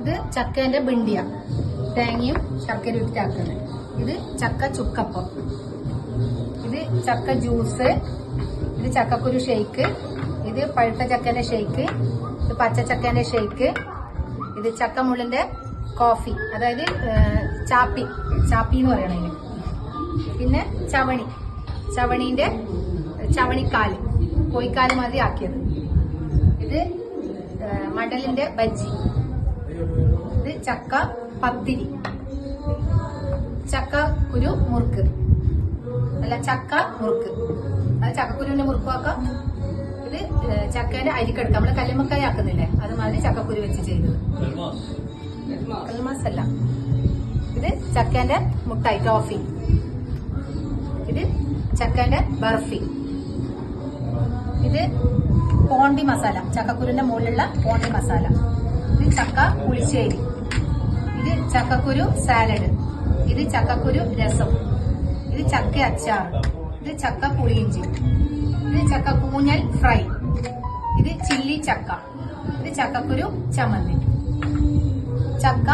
ഇത് ചക്കേന്റെ ബിണ്ടിയ, തേങ്ങയും ശർക്കര ഇട്ടാക്കുന്നത്. ഇത് ചക്ക ചുക്കപ്പം, ഇത് ചക്ക ജ്യൂസ്, ഇത് ചക്കക്കുരു ഷെയ്ക്ക്, ഇത് പഴുത്ത ചക്കന്റെ ഷെയ്ക്ക്, ഇത് പച്ചച്ചക്കന്റെ ഷെയ്ക്ക്, ഇത് ചക്കമുള്ളിന്റെ കോഫി, അതായത് ചാപ്പി എന്ന് പറയണതിന്. പിന്നെ ചവണീന്റെ ചവണിക്കാല്, കോഴിക്കാല് മാതിരി ആക്കിയത്. ഇത് മടലിന്റെ ബജ്ജി, ഇത് ചക്ക പത്തിരി, ചക്ക കുരു മുറുക്ക്, അല്ല ചക്ക മുറുക്ക്, അത് ചക്കക്കുരുവിന്റെ മുറുക്കുവാക്കാം. ഇത് ചക്കേന്റെ അരിക്കെടുക്കാം, നമ്മള് കല്ലുമ്മക്കായ ആക്കുന്നില്ലേ അതുമാതിരി ചക്കക്കുരു വെച്ച് ചെയ്തത്. കൽമാസ് അല്ല, ഇത് ചക്കേന്റെ മുട്ടായി ടോഫി, ഇത് ചക്കേന്റെ ബർഫി, ഇത് പോണ്ടി മസാല, ചക്കക്കുരുന്റെ മുകളിലുള്ള പോണ്ടി മസാല, ഇത് ചക്ക പുളിശ്ശേരി, ഇത് ചക്കക്കുരു സാലഡ്, ഇത് ചക്കക്കുരു രസം, ഇത് ചക്ക അച്ചാർ, ഇത് ചക്ക പുളിയിഞ്ചി, ഇത് ചക്ക കൂഞ്ഞൽ ഫ്രൈ, ഇത് ചില്ലി ചക്ക, ഇത് ചക്കക്കുരു ചമ്മന്തി, ചക്ക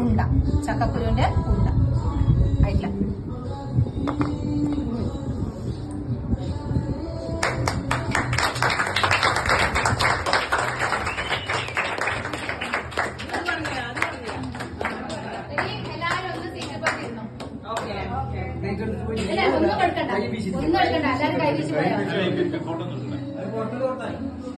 ഉണ്ട, ചക്കക്കുരുവിന്റെ ഉണ്ട ആയിട്ടില്ല. ഒന്നും എടുക്കണ്ട, എല്ലാവരും കൈ വീശി പോയാൽ